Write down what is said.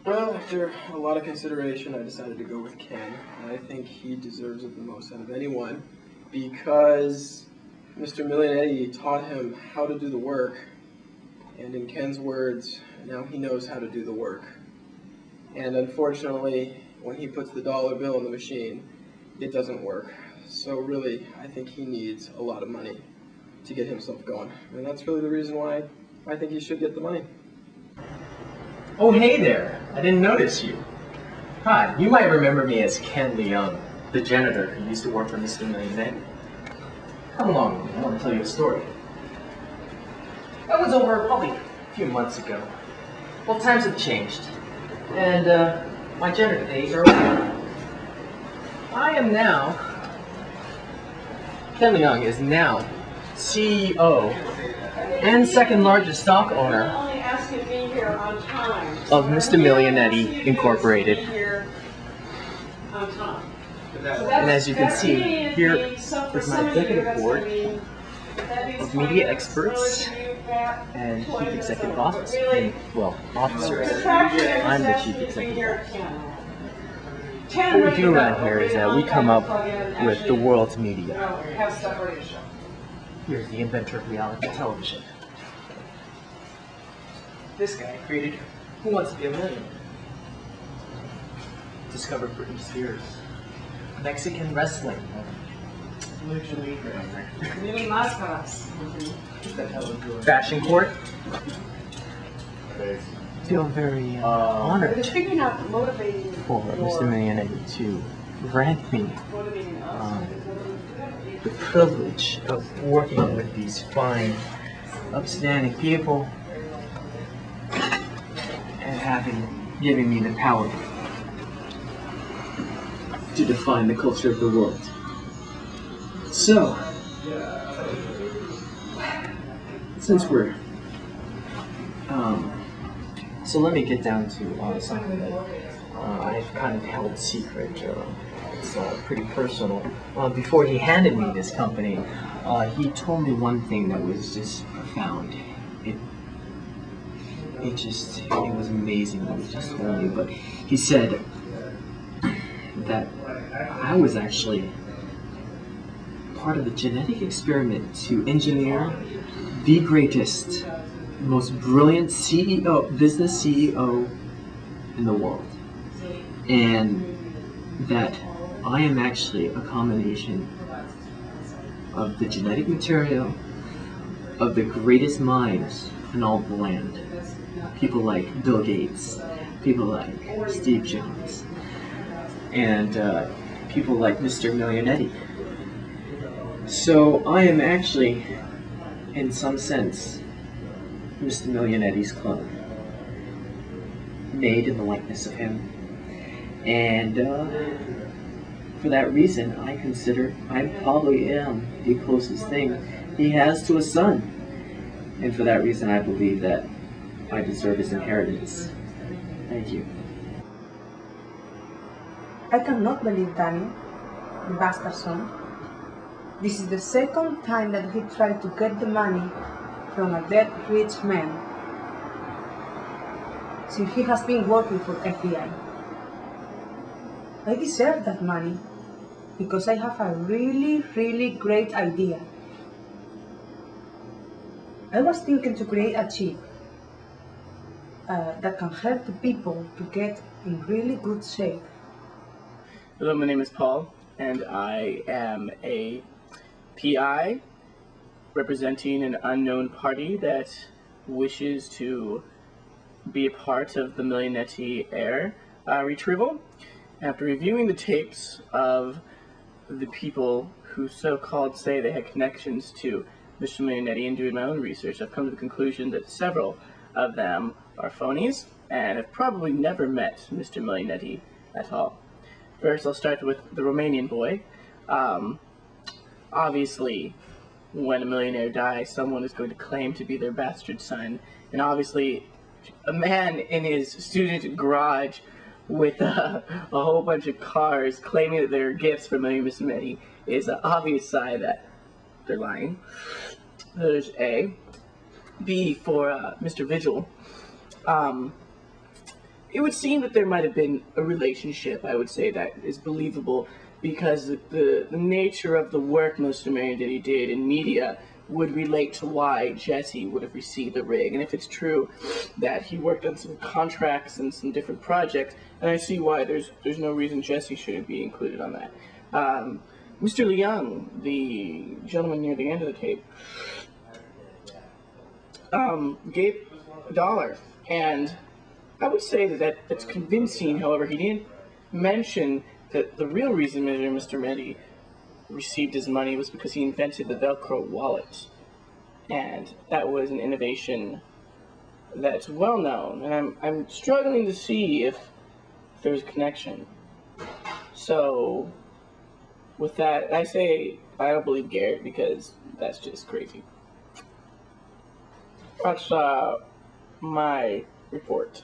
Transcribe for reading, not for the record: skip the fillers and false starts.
Well, after a lot of consideration, I decided to go with Ken. And I think he deserves it the most out of anyone because Mr. Millionety taught him how to do the work. And in Ken's words, now he knows how to do the work. And unfortunately, when he puts the dollar bill in the machine, it doesn't work. So really, I think he needs a lot of money to get himself going. And that's really the reason why I think he should get the money. Oh, hey there. I didn't notice you. Hi, you might remember me as Ken Leung, the janitor who used to work for Mr. Millionety. Come along with me, I want to tell you a story. That was over probably a few months ago. Well, times have changed, and my janitor days are over. Ken Leung is now CEO and second largest stock owner of Mr. Millionety Incorporated. And as you can see, here is my executive board of media experts and chief executive officers. I'm the chief executive officer. What we do around here is that we come up with the world's media. Here's the inventor of reality television. This guy created Who Wants to Be a Millionaire? Discovered Britney Spears. Mexican wrestling. Fashion court. Feel very honored for Mr. Millionety to grant me the privilege of working with these fine, upstanding people and giving me the power to define the culture of the world. So, since we're so let me get down to something that I've kind of held secret. It's pretty personal. Before he handed me this company, he told me one thing that was just profound. It was amazing what he just told me. But he said that I was actually part of a genetic experiment to engineer the greatest, most brilliant business CEO in the world. And that I am actually a combination of the genetic material of the greatest minds in all the land. People like Bill Gates, people like Steve Jobs, and people like Mr. Millionety. So I am actually, in some sense, Mr. Millionety's clone, made in the likeness of him. And for that reason, I consider I probably am the closest thing he has to a son. And for that reason, I believe that I deserve his inheritance. Thank you. I cannot believe Danny, the bastard son. This is the second time that he tried to get the money from a dead rich man since he has been working for FBI. I deserve that money because I have a really, really great idea. I was thinking to create a chip that can help the people to get in really good shape. Hello, my name is Paul, and I am a PI representing an unknown party that wishes to be a part of the Millionety heir retrieval. After reviewing the tapes of the people who so-called say they had connections to Mr. Millionety and doing my own research, I've come to the conclusion that several of them are phonies and have probably never met Mr. Millionety at all. First, I'll start with the Romanian boy. Obviously, when a millionaire dies, someone is going to claim to be their bastard son. And obviously, a man in his student garage with a whole bunch of cars claiming that they're gifts from Mr. Millionety is an obvious sign that they're lying. There's A. B, for Mr. Vigil. it would seem that there might have been a relationship, I would say, that is believable, because the nature of the work Mr. Millionety did in media would relate to why Jesse would have received the rig. And if it's true that he worked on some contracts and some different projects, and I see why there's no reason Jesse shouldn't be included on that. Mr. Leung, the gentleman near the end of the tape, gave $1, and I would say that's convincing. However, he didn't mention that the real reason Mr. Millionety received his money was because he invented the Velcro wallet, and that was an innovation that's well known, and I'm struggling to see if there's a connection. So with that, I say I don't believe Garrett, because that's just crazy. That's my report.